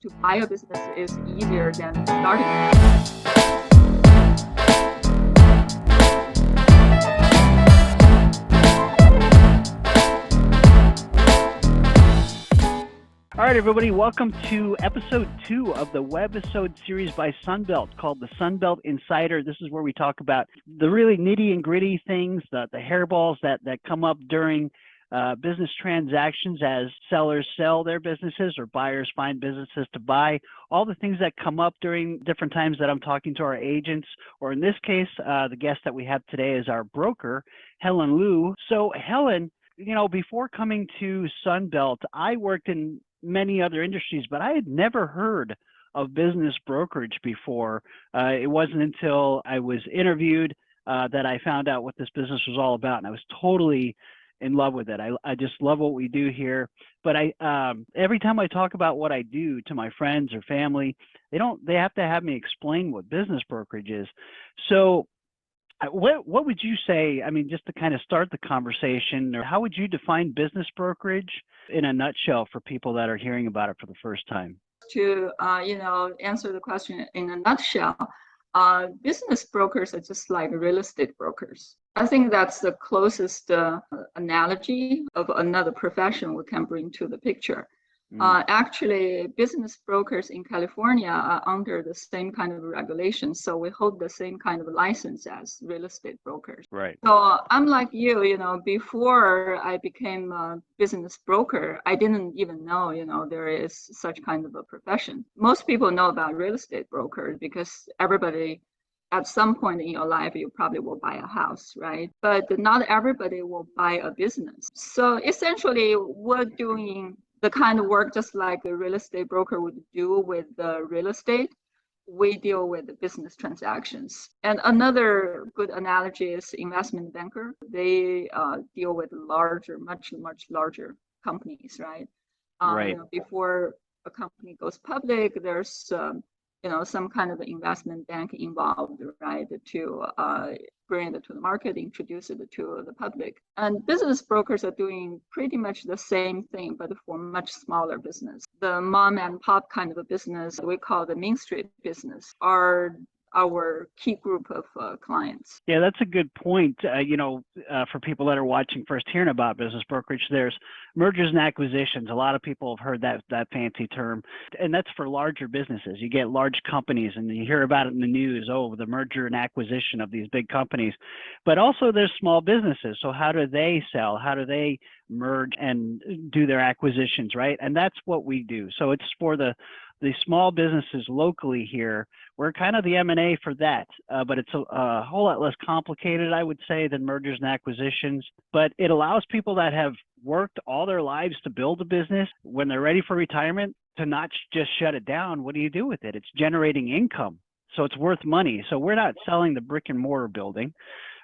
To buy a business is easier than starting it. All right, everybody, welcome to episode 2 of the webisode series by Sunbelt called the Sunbelt Insider. This is where we talk about the really nitty and gritty things, the hairballs that come up during business transactions as sellers sell their businesses or buyers find businesses to buy, all the things that come up during different times that I'm talking to our agents, or in this case, the guest that we have today is our broker, Helen Liu. So Helen, before coming to Sunbelt, I worked in many other industries, but I had never heard of business brokerage before. It wasn't until I was interviewed that I found out what this business was all about, and I was totally in love with it. I just love what we do here. But every time I talk about what I do to my friends or family, they have to have me explain what business brokerage is. So what would you say, just to kind of start the conversation, or how would you define business brokerage in a nutshell for people that are hearing about it for the first time? To answer the question in a nutshell, business brokers are just like real estate brokers. I think that's the closest analogy of another profession we can bring to the picture. Actually, business brokers in California are under the same kind of regulations, so we hold the same kind of license as real estate brokers. Right. So I'm like you, before I became a business broker, I didn't even know, there is such kind of a profession. Most people know about real estate brokers because everybody at some point in your life, you probably will buy a house, right? But not everybody will buy a business. So essentially, we're doing the kind of work just like a real estate broker would do with the real estate. We deal with the business transactions. And another good analogy is investment banker. They deal with larger, much larger companies, right? Right. Before a company goes public, there's some kind of investment bank involved, right, to bring it to the market, introduce it to the public. And business brokers are doing pretty much the same thing, but for much smaller business. The mom and pop kind of a business we call the Main Street business are our key group of clients. Yeah, that's a good point. For people that are watching first hearing about business brokerage, there's mergers and acquisitions. A lot of people have heard that fancy term, and that's for larger businesses. You get large companies and you hear about it in the news, the merger and acquisition of these big companies. But also there's small businesses. So how do they sell? How do they merge and do their acquisitions, right? And that's what we do. So it's for the small businesses locally here. We're kind of the M&A for that, but it's a whole lot less complicated, I would say, than mergers and acquisitions. But it allows people that have worked all their lives to build a business, when they're ready for retirement, to not just shut it down. What do you do with it? It's generating income, so it's worth money. So we're not selling the brick and mortar building,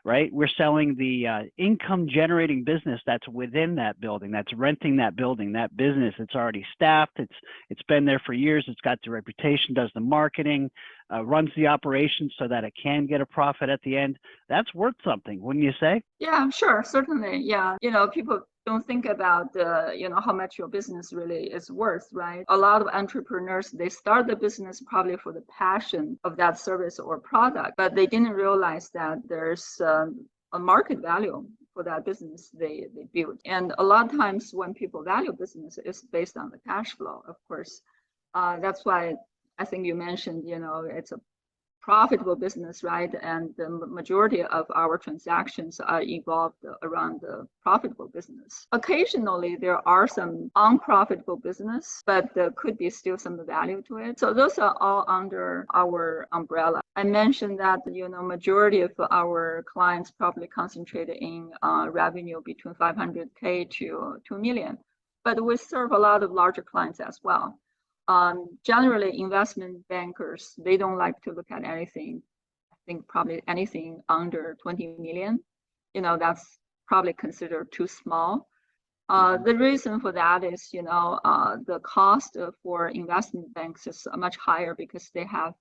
right? We're selling the income generating business that's within that building, that's renting that building, that business. It's already staffed. It's been there for years. It's got the reputation, does the marketing, runs the operations so that it can get a profit at the end. That's worth something, wouldn't you say? Yeah, sure, certainly. Yeah, people don't think about how much your business really is worth, right? A lot of entrepreneurs, they start the business probably for the passion of that service or product, but they didn't realize that there's a market value for that business they built. And a lot of times when people value business, it's based on the cash flow, of course. That's why I think you mentioned, it's a profitable business, right? And the majority of our transactions are involved around the profitable business. Occasionally, there are some unprofitable business, but there could be still some value to it. So those are all under our umbrella. I mentioned that, majority of our clients probably concentrated in revenue between 500K to 2 million, but we serve a lot of larger clients as well. Generally, investment bankers, they don't like to look at anything. I think probably anything under 20 million, that's probably considered too small. The reason for that is, the cost for investment banks is much higher because they have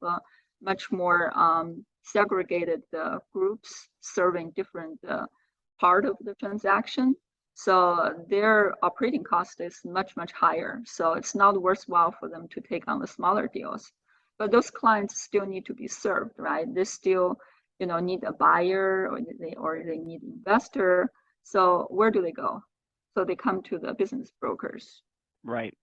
much more segregated groups serving different part of the transaction. So their operating cost is much, much higher. So it's not worthwhile for them to take on the smaller deals. But those clients still need to be served, right? They still, need a buyer, or they need investor. So where do they go? So they come to the business brokers. Right.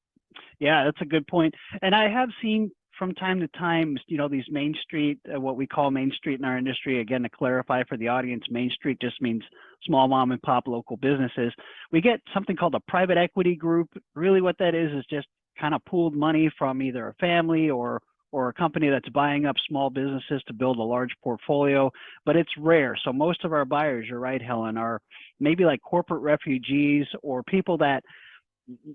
Yeah, that's a good point. And I have seen from time to time, these Main Street, what we call Main Street in our industry. Again, to clarify for the audience, Main Street just means small mom and pop local businesses. We get something called a private equity group. Really what that is just kind of pooled money from either a family or a company that's buying up small businesses to build a large portfolio, but it's rare. So most of our buyers, you're right, Helen, are maybe like corporate refugees or people that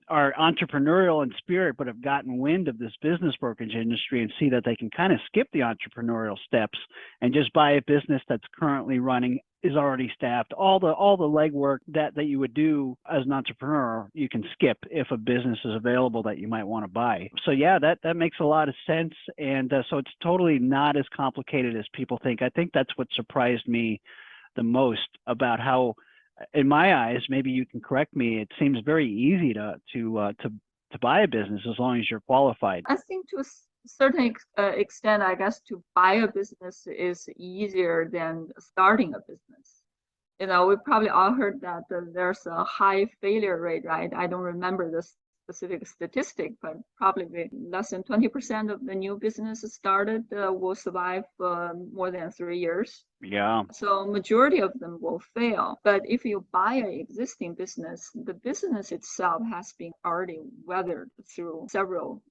are entrepreneurial in spirit, but have gotten wind of this business brokerage industry and see that they can kind of skip the entrepreneurial steps and just buy a business that's currently running, is already staffed. All the legwork that you would do as an entrepreneur, you can skip if a business is available that you might want to buy. So yeah, that makes a lot of sense. And so it's totally not as complicated as people think. I think that's what surprised me the most about how, in my eyes, maybe you can correct me, it seems very easy to buy a business as long as you're qualified. I think to a certain extent, I guess to buy a business is easier than starting a business. We probably all heard that there's a high failure rate, right? I don't remember the specific statistic, but probably less than 20% of the new businesses started will survive more than 3 years. Yeah. So majority of them will fail. But if you buy an existing business, the business itself has been already weathered through several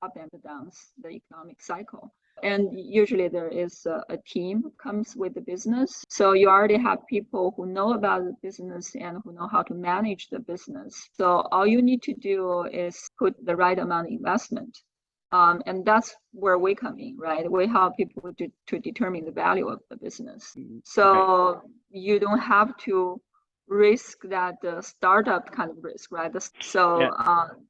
up and downs, the economic cycle. And usually there is a team comes with the business. So you already have people who know about the business and who know how to manage the business. So all you need to do is put the right amount of investment. And that's where we come in, right? We help people to determine the value of the business. So you don't have to risk that startup kind of risk, right? So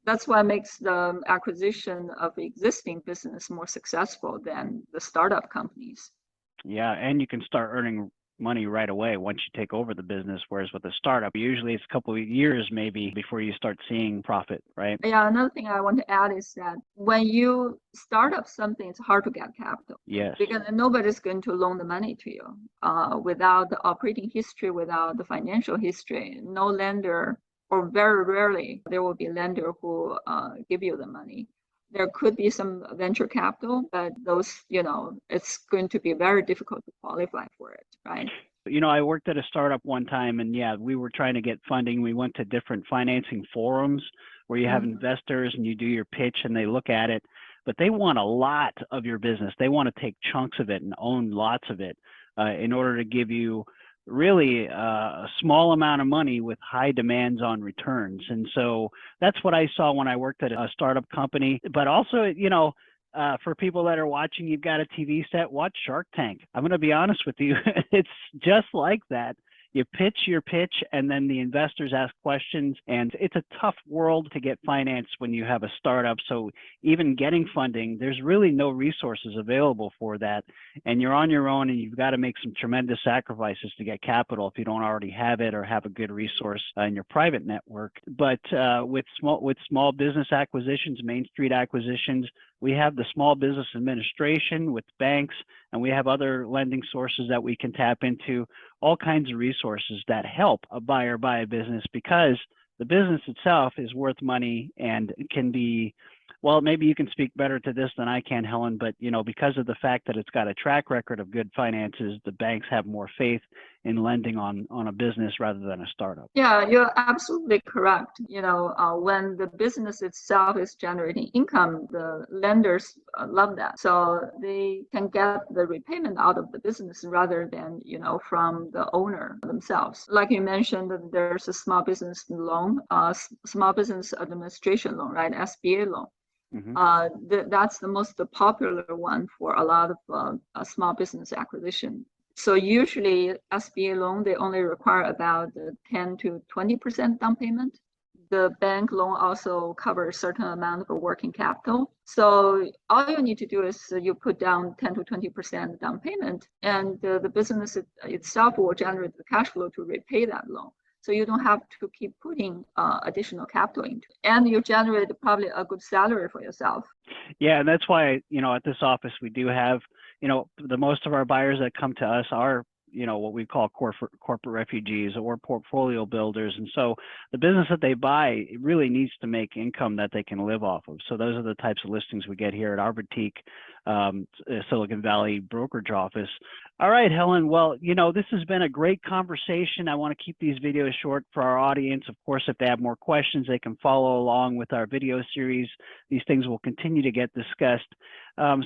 that's what makes the acquisition of existing business more successful than the startup companies. Yeah, and you can start earning money right away once you take over the business, whereas with a startup, usually it's a couple of years maybe before you start seeing profit, right? Yeah, another thing I want to add is that when you start up something, it's hard to get capital. Yes. Because nobody's going to loan the money to you without the operating history, without the financial history. No lender, or very rarely, there will be a lender who give you the money. There could be some venture capital, but those, it's going to be very difficult to qualify for it, right? I worked at a startup one time, and we were trying to get funding. We went to different financing forums where you have investors and you do your pitch and they look at it, but they want a lot of your business. They want to take chunks of it and own lots of it in order to give you really a small amount of money with high demands on returns. And so that's what I saw when I worked at a startup company. But also, for people that are watching, you've got a TV set, watch Shark Tank. I'm going to be honest with you. It's just like that. You pitch your pitch and then the investors ask questions, and it's a tough world to get financed when you have a startup. So even getting funding, there's really no resources available for that. And you're on your own and you've got to make some tremendous sacrifices to get capital if you don't already have it or have a good resource in your private network. But with small business acquisitions, Main Street acquisitions, we have the Small Business Administration with banks, and we have other lending sources that we can tap into, all kinds of resources that help a buyer buy a business, because the business itself is worth money and can be, well, maybe you can speak better to this than I can, Helen, but because of the fact that it's got a track record of good finances, the banks have more faith in lending on a business rather than a startup. Yeah, you're absolutely correct. When the business itself is generating income, the lenders love that. So they can get the repayment out of the business rather than, from the owner themselves. Like you mentioned, there's a small business loan, small business administration loan, right? SBA loan. That's the most popular one for a lot of small business acquisition. So usually SBA loan, they only require about 10 to 20% down payment. The bank loan also covers a certain amount of working capital. So all you need to do is you put down 10 to 20% down payment, and the business itself will generate the cash flow to repay that loan. So you don't have to keep putting additional capital into it. And you generate probably a good salary for yourself. Yeah, and that's why, at this office, we do have, the most of our buyers that come to us are, what we call corporate refugees or portfolio builders. And so the business that they buy, it really needs to make income that they can live off of. So those are the types of listings we get here at our boutique Silicon Valley brokerage office. All right, Helen. Well, this has been a great conversation. I want to keep these videos short for our audience. Of course, if they have more questions, they can follow along with our video series. These things will continue to get discussed.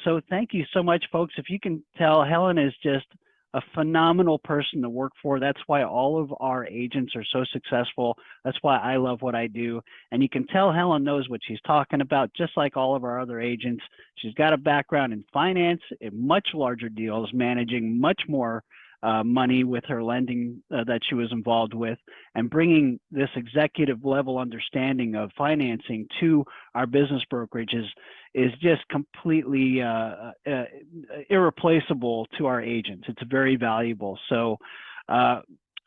So thank you so much, folks. If you can tell, Helen is just a phenomenal person to work for. That's why all of our agents are so successful. That's why I love what I do. And you can tell Helen knows what she's talking about, just like all of our other agents. She's got a background in finance, in much larger deals, managing much more money with her lending that she was involved with, and bringing this executive level understanding of financing to our business brokerage is just completely irreplaceable to our agents. It's very valuable. So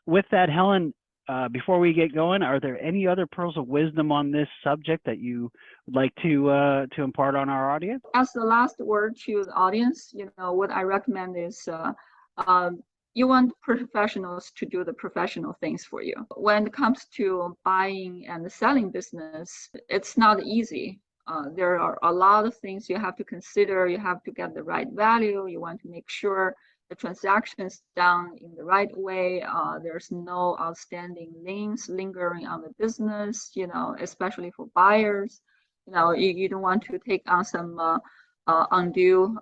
with that, Helen, before we get going, are there any other pearls of wisdom on this subject that you would like to impart on our audience? As the last word to the audience, what I recommend is you want professionals to do the professional things for you. When it comes to buying and selling business, it's not easy. There are a lot of things you have to consider. You have to get the right value. You want to make sure the transaction is done in the right way. There's no outstanding liens lingering on the business, especially for buyers. You don't want to take on some undue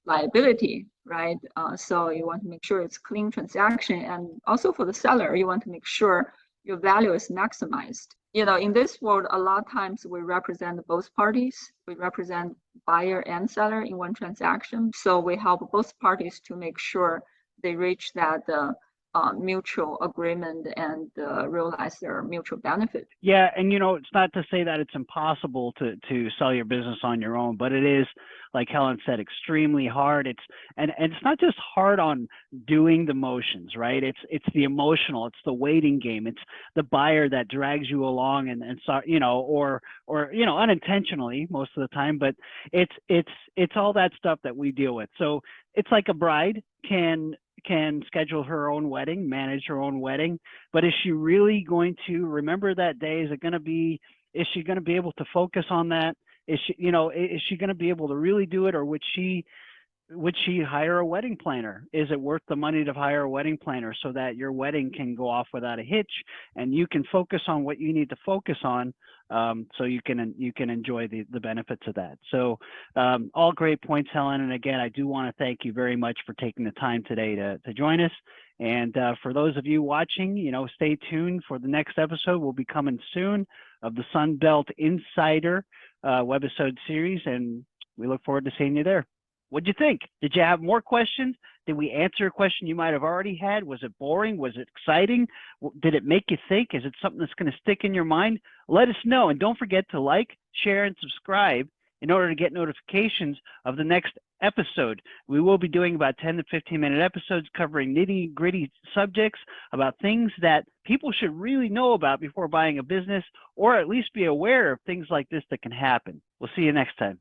liability, right? So you want to make sure it's clean transaction. And also for the seller, you want to make sure your value is maximized. In this world, a lot of times we represent both parties. We represent buyer and seller in one transaction. So we help both parties to make sure they reach that mutual agreement and realize their mutual benefit. Yeah, and it's not to say that it's impossible to sell your business on your own, but it is, like Helen said, extremely hard. It's not just hard on doing the motions, right? It's the emotional, it's the waiting game, it's the buyer that drags you along and or unintentionally most of the time, but it's all that stuff that we deal with. So it's like a bride can schedule her own wedding, manage her own wedding, but is she really going to remember that day? Is she going to be able to focus on that? Is she going to be able to really do it, or would she hire a wedding planner? Is it worth the money to hire a wedding planner so that your wedding can go off without a hitch and you can focus on what you need to focus on, so you can enjoy the benefits of that? So all great points, Helen. And again, I do want to thank you very much for taking the time today to join us. And for those of you watching, stay tuned for the next episode. We'll be coming soon of the Sunbelt Insider webisode series, and we look forward to seeing you there. What'd you think? Did you have more questions? Did we answer a question you might have already had? Was it boring? Was it exciting? Did it make you think? Is it something that's going to stick in your mind? Let us know. And don't forget to like, share, and subscribe in order to get notifications of the next episode. We will be doing about 10 to 15-minute episodes covering nitty-gritty subjects about things that people should really know about before buying a business, or at least be aware of things like this that can happen. We'll see you next time.